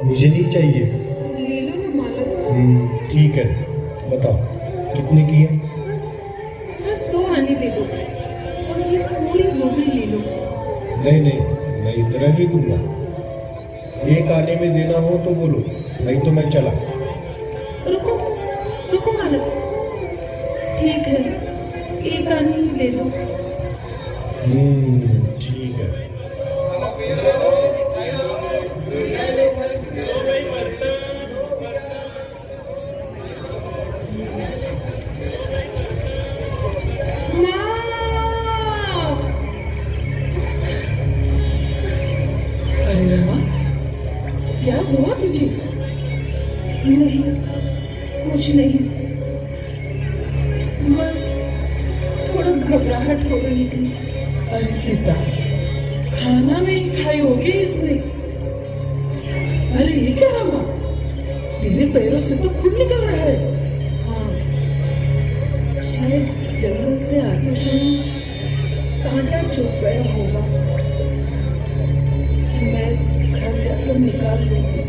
मुझे नहीं चाहिए। ले लो ना मालक। ठीक है, बताओ कितने की है? बस बस 2 आने दे दो और ये पूरी गोभी ले लो। नहीं नहीं, मैं इतना नहीं दूंगा। 1 आने में देना हो तो बोलो, नहीं तो मैं चला। रुको रुको मालक, ठीक है 1 आने ही दे दो। ठीक है। अरे रमा, क्या हुआ तुझे? नहीं, कुछ नहीं, बस थोड़ा घबराहट हो रही थी। अरे सीता, खाना नहीं खाई होगी इसने। अरे ये क्या रमा, तेरे पैरों से तो खून निकल रहा है। हाँ, शायद जंगल से आते समय कांटा चुभ गया होगा। मैं घर जाकर निकाल लूंगी।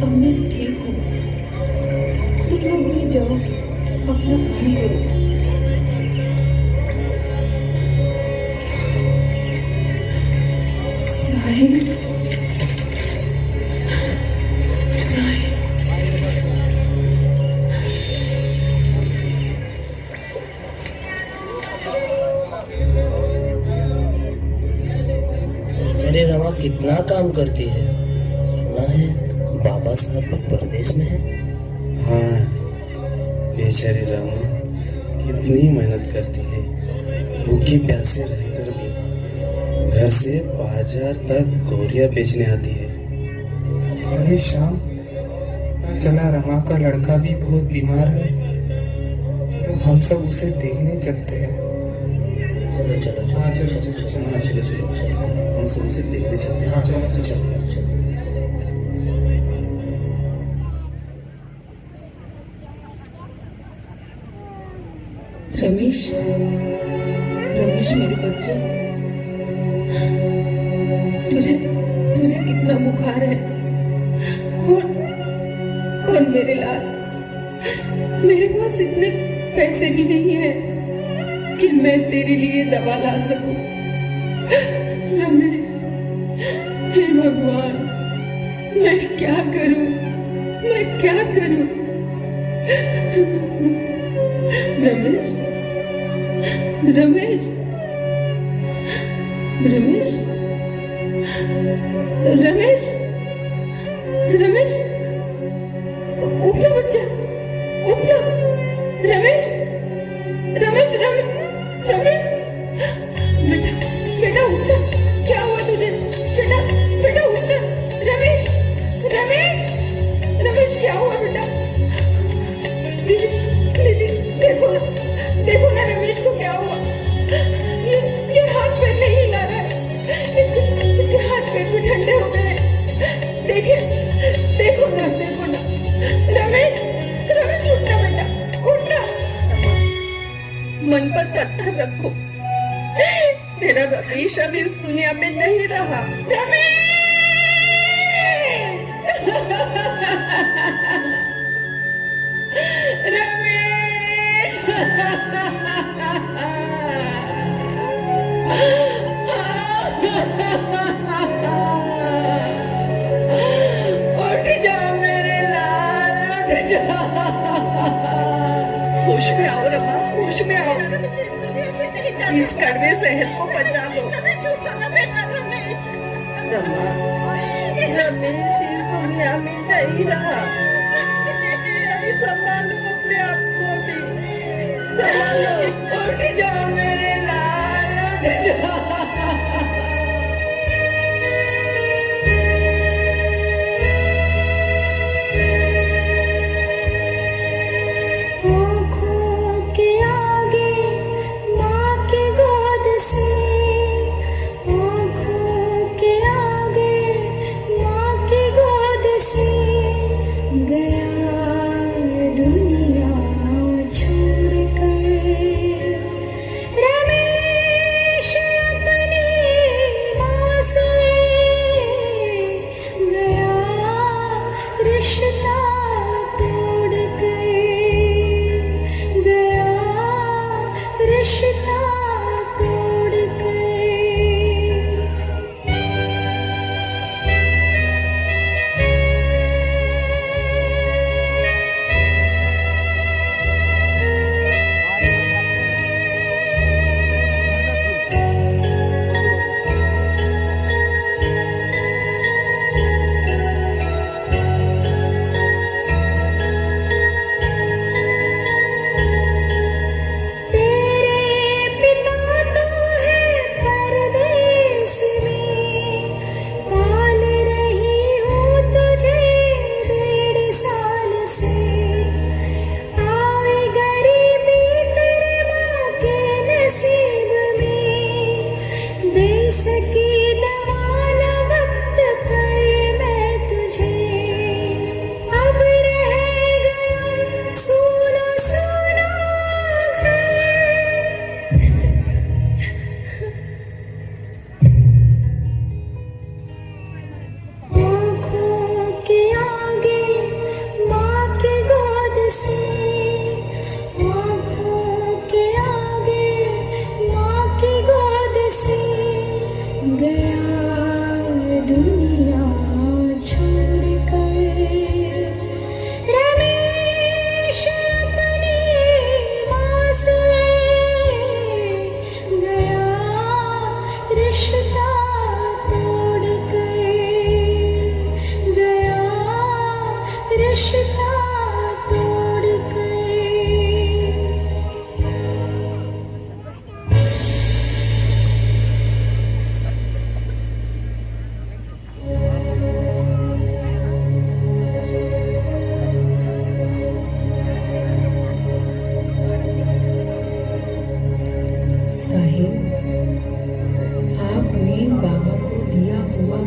अब मैं ठीक हूँ, तुम लोग भी जाओ, अपना काम करो। साहिल, साहिल। बेचारे रमा कितना काम करती है। सुना है बाबा साहब परदेश में है। हाँ, बेचारी रमा कितनी मेहनत करती है। भूखी प्यासे रहकर भी घर से बाजार तक गोरियां बेचने आती है। अरे श्याम, पता चला रमा का लड़का भी बहुत बीमार है। चलो हम सब उसे देखने चलते हैं। चलो चलो चलो। हाँ चलो चलो चलो। हाँ चलो चलो चलो, हम सब उसे देखने चलते हैं। हाँ चलो चलो चलो। रमेश, रमेश मेरे बच्चे, तुझे तुझे कितना बुखार है। और मेरे लाल, मेरे पास इतने पैसे भी नहीं है कि मैं तेरे लिए दवा ला सकूं। रमेश, हे भगवान, मैं क्या करूं, मैं क्या करूं? रमेश, रमेश, रमेश, रमेश, रमेश, उठ जा बच्चा, उठ जा। रमेश, रमेश, रमेश, बेटा, बेटा उठ जा। क्या हुआ तुझे? बेटा, बेटा उठ जा। रमेश, रमेश, रमेश क्या हुआ बेटा? दीदी, दीदी देखो, देखो ना रमेश को क्या हुआ। ये हाथ पैर नहीं हिला रहा है। इसके हाथ पैर भी ठंडे हो गए। देखिए, देखो ना, देखो ना। रमेश, रमेश उठना बेटा, उठना। मन पर पत्थर रखो, तेरा रमेश अब इस दुनिया में नहीं रहा। रमेश! रमेश! उठ जा मेरे लाल, उठ जा। होश में आओ रमा, होश में आओ। इस कड़वे शहर को बचा लो। रमा, रमेश इस दुनिया में नहीं रहा। संभालो अपने आप को भी, संभालो। उठ जाओ मेरे लाल, उठ जाओ। रमेश अपने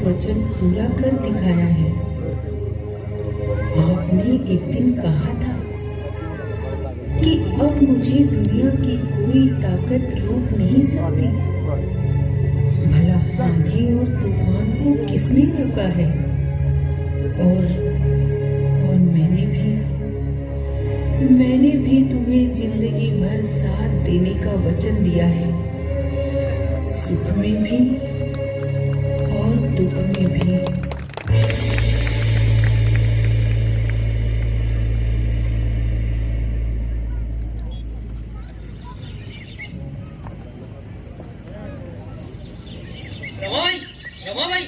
वचन पूरा कर दिखाया है। आपने एक दिन कहा था कि अब मुझे दुनिया की कोई ताकत रोक नहीं सकती। भला आंधी और तूफान को किसने रोका है? और मैंने भी तुम्हें जिंदगी भर साथ देने का वचन दिया है, सुख में भी और दुख में भी। रमा भाई,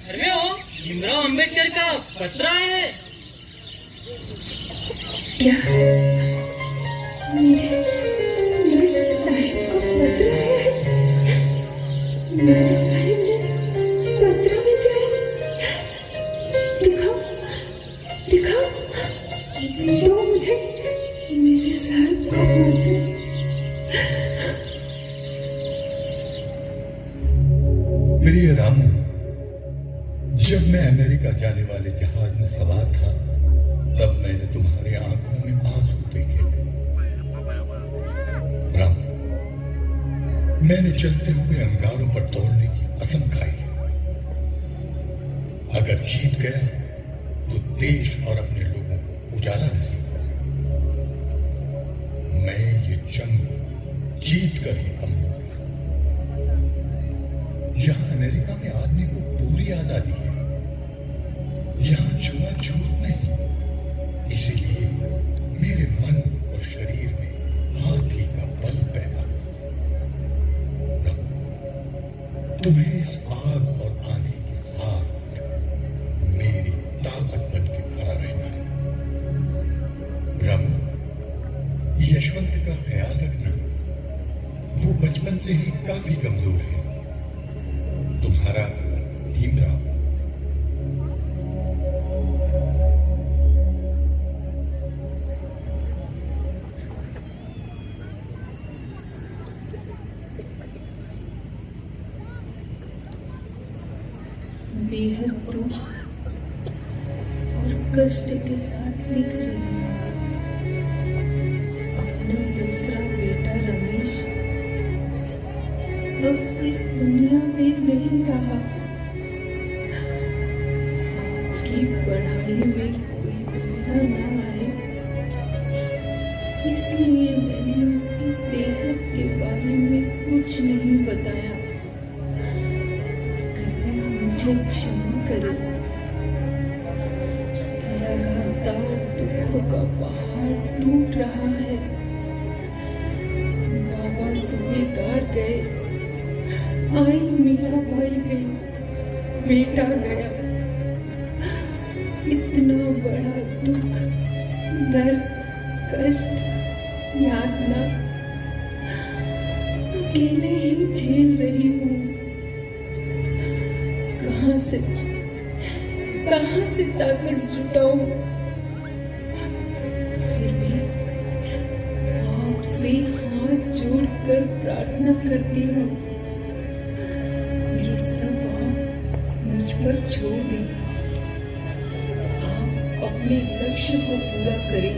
घर में हो? भीमराव अंबेडकर का पत्र आया है। क्या? मेरे साहिब को पत्र आया है? मेरे साहिब ने पत्र भेजा है? दिखाओ, दिखाओ, दो मुझे मेरे साहिब का पत्र। प्रिय रामू, जब मैं अमेरिका जाने वाले जहाज में सवार था, तब मैंने तुम्हारी आंखों में आंसू देखे थे। राम, मैंने चलते हुए अंगारों पर दौड़ने की कसम खाई है। अगर जीत गया तो देश और अपने लोगों को उजाला नसीब होगा। मैं ये जंग जीत कर ही कम लूंगा। यहां अमेरिका में आदमी को पूरी आजादी है, यहां छुआछूत नहीं। इसीलिए मेरे मन और शरीर में हाथी का बल पैदा रखो। तुम्हें इस आग और आंधी के साथ मेरी ताकत बन के खड़ा रहना है। रामू, यशवंत का ख्याल रखना, वो बचपन से ही काफी कमजोर है। तुम्हारा भीमराव। बेहद दुख और कष्ट के साथ लिख रही हूँ। अपना दूसरा बेटा रमेश अब इस दुनिया में नहीं रहा। आपकी पढ़ाई में कोई दुविधा न आए, इसलिए मैंने उसकी सेहत के बारे में कुछ नहीं बताया। मुझे क्षमा करें। लगातार दुखों का पहाड़ टूट रहा है। बाबा सूबेदार गए, आई मेरा भाई गई, बेटा गया। इतना बड़ा दुख, दर्द, कष्ट, यातना अकेले ही झेल रही हूँ। कहां से ताकत जुटाऊं? फिर भी आपसे हाथ जोड़कर प्रार्थना करती हूँ, ये सब आप मुझ पर छोड़ दें। आप अपने लक्ष्य को पूरा करें।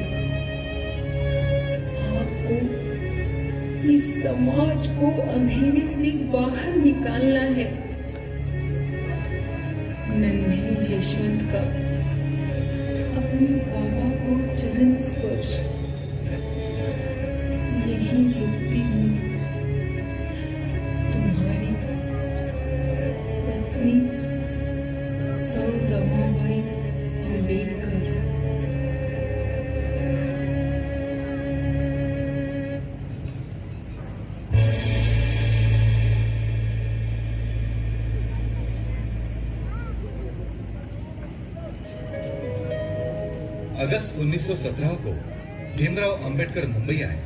आपको इस समाज को अंधेरे से बाहर निकालना है। नन्हे यशवंत का अपने बाबा को चरण स्पर्श। यहीं रुकती हूँ। तुम्हारी पत्नी सौ रमाबाई अंबेडकर। अगस्त 1917 को भीमराव अंबेडकर मुंबई आए।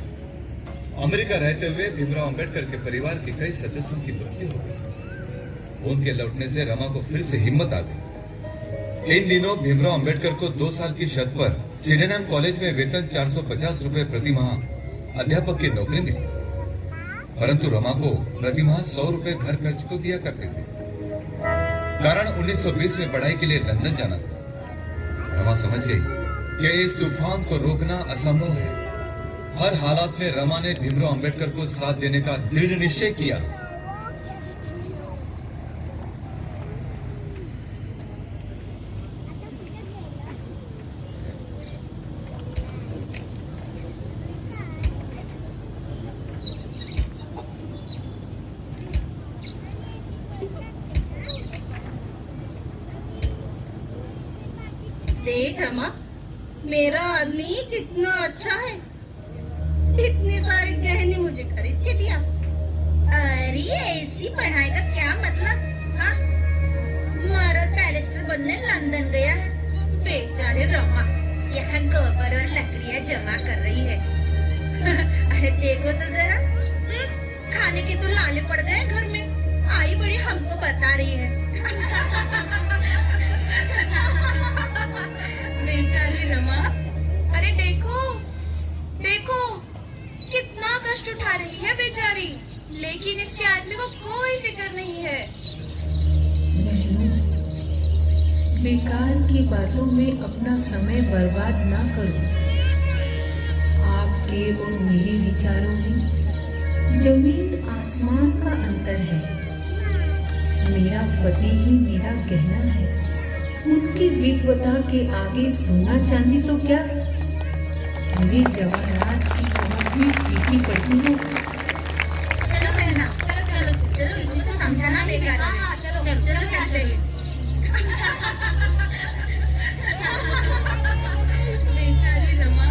अमेरिका रहते हुए भीमराव अंबेडकर के परिवार के कई सदस्यों की मृत्यु हो गई। उनके लौटने से रमा को फिर से हिम्मत आ गई। इन दिनों भीमराव अंबेडकर को 2 साल की शर्त पर सिडेनहम कॉलेज में वेतन 450 रुपए प्रति माह अध्यापक की नौकरी मिली, परंतु रमा को प्रति माह 100 रुपए घर खर्च को दिया करते थे। कारण 1920 में पढ़ाई के लिए लंदन जाना था। रमा समझ गई कि इस तूफान को रोकना असंभव है। हर हालात में रमा ने भीमराव अंबेडकर को साथ देने का दृढ़ निश्चय किया। देख रमा, मेरा आदमी कितना अच्छा है। इतने सारे गहने मुझे खरीद के दिया। अरे ऐसी पढ़ाई का क्या मतलब? हाँ, मर्द बैरिस्टर बनने लंदन गया है। बेचारे रमा यहाँ गोबर और लकड़ियाँ जमा कर रही है। अरे देखो तो जरा, खाने के तो लाले पड़ गए घर में। आई बड़ी हमको बता रही है। बेचारी रमा, अरे देखो देखो कितना कष्ट उठा रही है बेचारी, लेकिन इसके आदमी को कोई फिक्र नहीं है। बहनों, बेकार की बातों में अपना समय बर्बाद ना करो। आपके और मेरे विचारों में जमीन आसमान का अंतर है। मेरा पति ही मेरा गहना है। उनकी विधवता के आगे सोना चांदी तो क्या, मेरे जवाहरात की चमक भी फीकी पड़ती है। चलो बहना, चलो चलो चलो, इसी को समझाना बेकार है। चलो चलो चलते हैं। बेचारी रमा।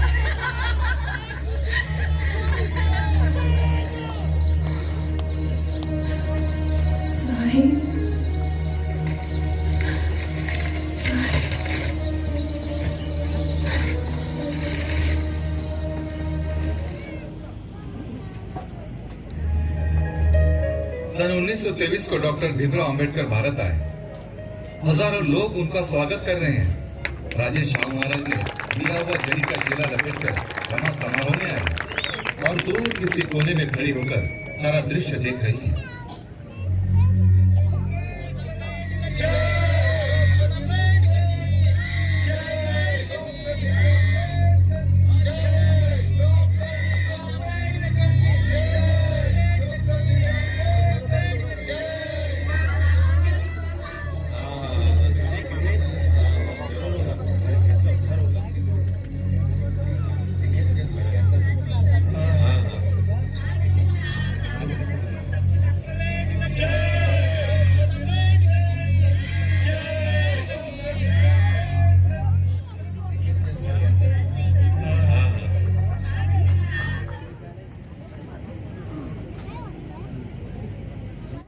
साहिब, सन 1923 को डॉक्टर भीमराव अंबेडकर भारत आए। हजारों लोग उनका स्वागत कर रहे हैं। राजे शाहू महाराज ने दिया हुआ जरी का चेला लपेटकर रमा समारोह में आए और दूर किसी कोने में खड़ी होकर सारा दृश्य देख रही है।